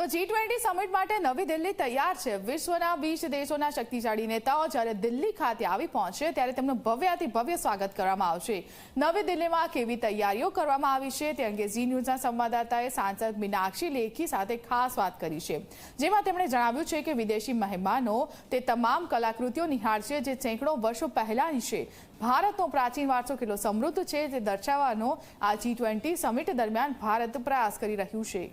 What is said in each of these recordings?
તો G20 summit માટે નવી દિલ્હી તૈયાર છે। વિશ્વના 20 દેશોના શક્તિશાળી નેતાઓ જ્યારે દિલ્હી ખાતે આવી પહોંચે ત્યારે તેમનું ભવ્યાતિ ભવ્ય સ્વાગત કરવામાં આવશે। નવી દિલ્હીમાં કેવી તૈયારીઓ કરવામાં આવી છે તે અંગે ઝી ન્યૂઝના સંવાદદાતાએ સાંસદ મીનાક્ષી લેખી સાથે ખાસ વાત કરી છે, જેમાં તેમણે જણાવ્યું છે કે વિદેશી મહેમાનો તે તમામ કલાકૃતિઓ નિહાળશે જે સેંકડો વર્ષો પહેલાની છે। ભારતનો પ્રાચીન વારસો કેટલો સમૃદ્ધ છે તે દર્શાવવાનો આ G20 સમિટ દરમિયાન ભારત પ્રયાસ કરી રહ્યું છે।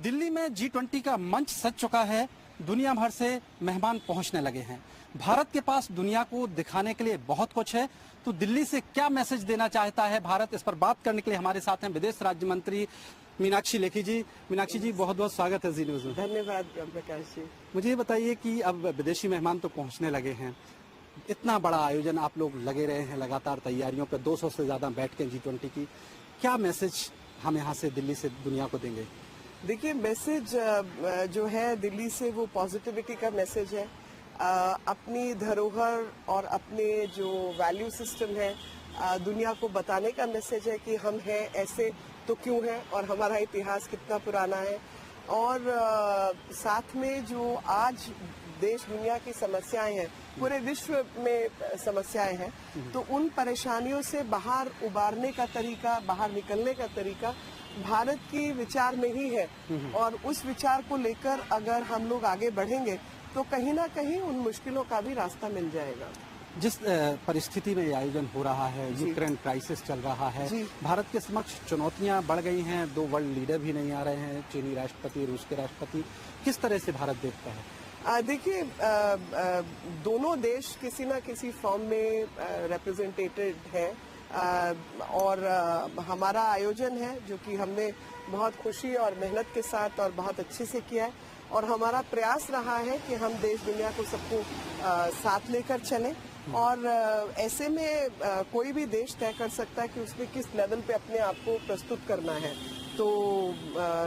दिल्ली में G20 का मंच सज चुका है। दुनिया भर से मेहमान पहुंचने लगे हैं। भारत के पास दुनिया को दिखाने के लिए बहुत कुछ है। तो दिल्ली से क्या मैसेज देना चाहता है भारत, इस पर बात करने के लिए हमारे साथ हैं विदेश राज्य मंत्री मीनाक्षी लेखी जी। मीनाक्षी जी, बहुत बहुत स्वागत है ज़ी न्यूज़ में। धन्यवाद प्रकाश जी। मुझे ये बताइए कि अब विदेशी मेहमान तो पहुंचने लगे हैं, इतना बड़ा आयोजन आप लोग लगे रहे हैं लगातार तैयारियों पर, 200 से ज़्यादा बैठकें G20 की, क्या मैसेज हम यहाँ से दिल्ली से दुनिया को देंगे? देखिए, मैसेज जो है दिल्ली से वो पॉजिटिविटी का मैसेज है। अपनी धरोहर और अपने जो वैल्यू सिस्टम है दुनिया को बताने का मैसेज है कि हम हैं ऐसे तो क्यों हैं और हमारा इतिहास कितना पुराना है। और साथ में जो आज देश दुनिया की समस्याएं हैं, पूरे विश्व में समस्याएं हैं, तो उन परेशानियों से बाहर उबारने का तरीका, बाहर निकलने का तरीका भारत की विचार में ही है। और उस विचार को लेकर अगर हम लोग आगे बढ़ेंगे तो कहीं ना कहीं उन मुश्किलों का भी रास्ता मिल जाएगा। जिस परिस्थिति में ये आयोजन हो रहा है, यूक्रेन क्राइसिस चल रहा है, भारत के समक्ष चुनौतियां बढ़ गई हैं, 2 वर्ल्ड लीडर भी नहीं आ रहे हैं, चीनी राष्ट्रपति, रूस के राष्ट्रपति, किस तरह से भारत देखता है? देखिए, दोनों देश किसी न किसी फॉर्म में रिप्रेजेंटेटेड है। और हमारा आयोजन है जो कि हमने बहुत खुशी और मेहनत के साथ और बहुत अच्छे से किया है। और हमारा प्रयास रहा है कि हम देश दुनिया को सबको साथ लेकर चलें। और ऐसे में कोई भी देश तय कर सकता है कि उसने किस लेवल पे अपने आप को प्रस्तुत करना है। तो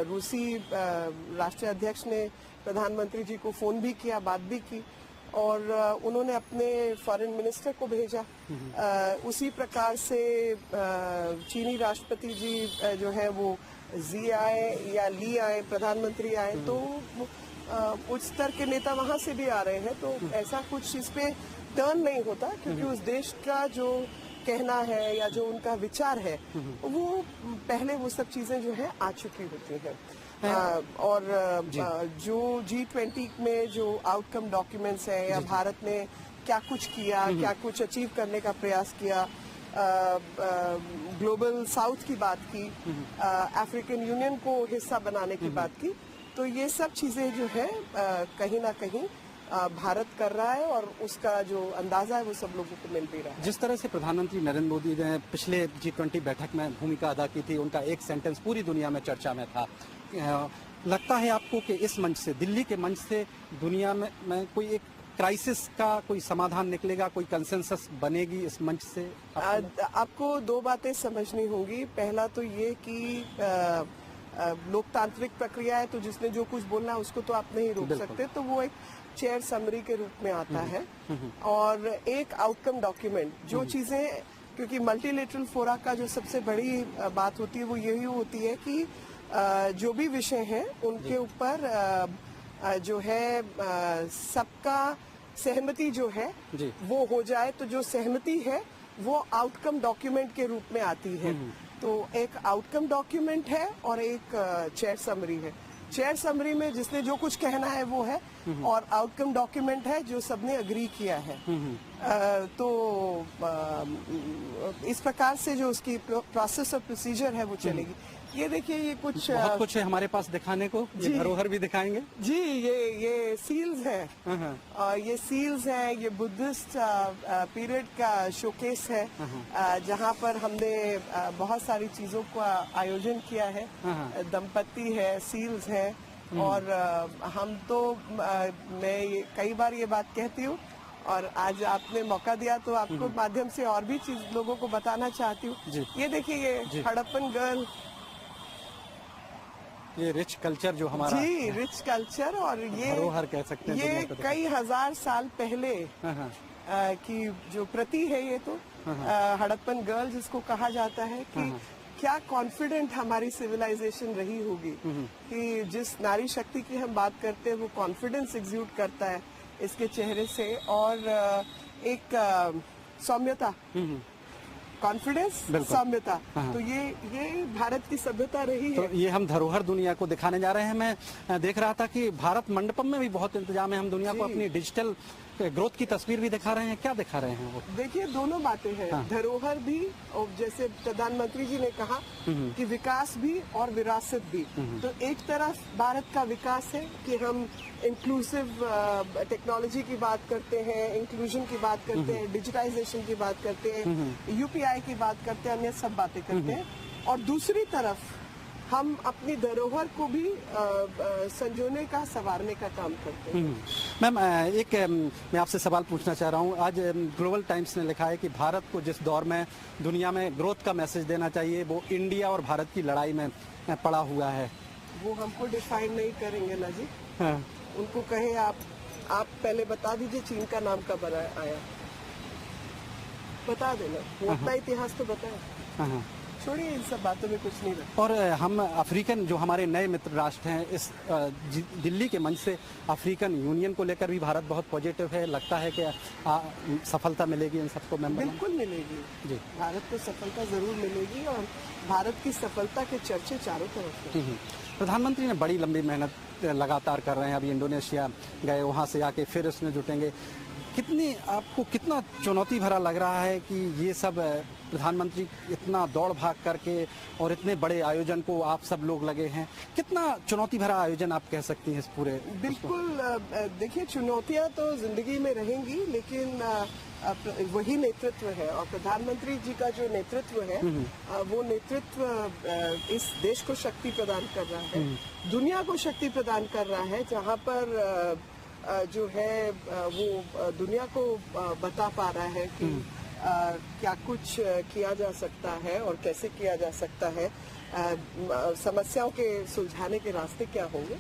रूसी राष्ट्रीय अध्यक्ष ने प्रधानमंत्री जी को फोन भी किया, बात भी की, और उन्होंने अपने फॉरेन मिनिस्टर को भेजा। उसी प्रकार से चीनी राष्ट्रपति जी जो है वो जी आए या ली आए, प्रधानमंत्री आए, तो उच्च स्तर के नेता वहां से भी आ रहे हैं। तो ऐसा कुछ इस पे टर्न नहीं होता, क्योंकि उस देश का जो कहना है या जो उनका विचार है वो पहले वो सब चीजें जो है आ चुकी होती हैं। और जो G20 में जो आउटकम डॉक्यूमेंट्स है या भारत ने क्या कुछ किया, क्या कुछ अचीव करने का प्रयास किया, ग्लोबल साउथ की बात की, अफ्रीकन यूनियन को हिस्सा बनाने की बात की, तो ये सब चीजें जो है कहीं ना कहीं भारत कर रहा है और उसका जो अंदाजा है वो सब लोगों को मिल भी रहा है। जिस तरह से प्रधानमंत्री नरेंद्र मोदी ने पिछले G20 बैठक में भूमिका अदा की थी, उनका एक सेंटेंस पूरी दुनिया में चर्चा में था। लगता है आपको कि इस मंच से, दिल्ली के मंच से दुनिया में कोई एक क्राइसिस का कोई समाधान निकलेगा, कोई कंसेंसस बनेगी इस मंच से? आपको 2 बातें समझनी होंगी। पहला तो ये कि लोकतांत्रिक प्रक्रिया है, तो जिसने जो कुछ बोलना है उसको तो आप नहीं रोक सकते, तो वो एक चेयर समरी के रूप में आता है। और एक आउटकम डॉक्यूमेंट, जो चीजें, क्योंकि मल्टीलेटरल फोरा का जो सबसे बड़ी बात होती है वो यही होती है कि जो भी विषय हैं उनके ऊपर जो है सबका सहमति जो है वो हो जाए, तो जो सहमति है वो आउटकम डॉक्यूमेंट के रूप में आती है। तो एक आउटकम डॉक्यूमेंट है और एक चेयर समरी है। चेयर समरी में जिसने जो कुछ कहना है वो है, और आउटकम डॉक्यूमेंट है जो सबने अग्री किया है। तो इस प्रकार से जो उसकी प्रोसेस और प्रोसीजर है वो चलेगी। ये देखिए, ये बहुत कुछ है हमारे पास दिखाने को, ये धरोहर भी दिखाएंगे जी। ये सील्स है, और ये सील्स है, ये बुद्धिस्ट पीरियड का शोकेस है, जहाँ पर हमने बहुत सारी चीजों का आयोजन किया है। दंपति है, सील्स है, और हम तो मैं कई बार ये बात कहती हूँ, और आज आपने मौका दिया तो आपको माध्यम से और भी चीज लोगों को बताना चाहती हूँ। ये देखिए, ये हड़प्पन गर्ल, ये रिच कल्चर जो हमारा जी, रिच कल्चर, और ये धरोहर कह सकते हैं, ये कई हजार साल पहले कि जो प्रति है ये तो हड़प्पन गर्ल जिसको कहा जाता है कि क्या कॉन्फिडेंट हमारी सिविलाइजेशन रही होगी कि जिस नारी शक्ति की हम बात करते हैं वो कॉन्फिडेंस एग्ज्यूट करता है इसके चेहरे से, और एक सौम्यता, कॉन्फिडेंस, सौम्यता। तो ये भारत की सभ्यता रही है। तो ये हम धरोहर दुनिया को दिखाने जा रहे हैं। मैं देख रहा था कि भारत मंडपम में भी बहुत इंतजाम है, हम दुनिया को अपनी डिजिटल ग्रोथ की तस्वीर भी दिखा रहे हैं। क्या दिखा रहे हैं वो? देखिए दोनों बातें हैं। धरोहर भी, और जैसे प्रधानमंत्री जी ने कहा कि विकास भी और विरासत भी। तो एक तरफ भारत का विकास है कि हम इंक्लूसिव टेक्नोलॉजी की बात करते हैं, इंक्लूजन की बात करते हैं, डिजिटाइजेशन की बात करते हैं, यूपीआई की बात करते हैं, अन्य सब बातें करते हैं। और दूसरी तरफ हम अपनी धरोहर को भी संजोने का, संवारने का काम करते हैं। मैम, मैं आपसे सवाल पूछना चाह रहा हूँ। आज ग्लोबल टाइम्स ने लिखा है कि भारत को जिस दौर में दुनिया में ग्रोथ का मैसेज देना चाहिए वो इंडिया और भारत की लड़ाई में पड़ा हुआ है। वो हमको डिफाइन नहीं करेंगे ना जी। हाँ। उनको कहे आप पहले बता दीजिए चीन का नाम कब आया, बता देना, वो अपना इतिहास तो बताए। छोड़िए इन सब बातों में कुछ नहीं रखा। और हम अफ्रीकन जो हमारे नए मित्र राष्ट्र हैं, इस दिल्ली के मंच से अफ्रीकन यूनियन को लेकर भी भारत बहुत पॉजिटिव है। लगता है कि सफलता मिलेगी इन सबको मेंबर? बिल्कुल मिलेगी जी, भारत को सफलता जरूर मिलेगी और भारत की सफलता के चर्चे चारों तरफ हैं। प्रधानमंत्री ने बड़ी लंबी मेहनत लगातार कर रहे हैं। अभी इंडोनेशिया गए, वहाँ से आके फिर उसमें जुटेंगे। आपको कितना चुनौती भरा लग रहा है कि ये सब प्रधानमंत्री इतना दौड़ भाग करके और इतने बड़े आयोजन को आप सब लोग लगे हैं? कितना चुनौती भरा आयोजन आप कह सकती हैं इस पूरे? बिल्कुल, देखिए चुनौतियां तो जिंदगी में रहेंगी, लेकिन वही नेतृत्व है और प्रधानमंत्री जी का जो नेतृत्व है वो नेतृत्व इस देश को शक्ति प्रदान कर रहा है, दुनिया को शक्ति प्रदान कर रहा है, जहाँ पर जो है वो दुनिया को बता पा रहा है कि क्या कुछ किया जा सकता है और कैसे किया जा सकता है, समस्याओं के सुलझाने के रास्ते क्या होंगे।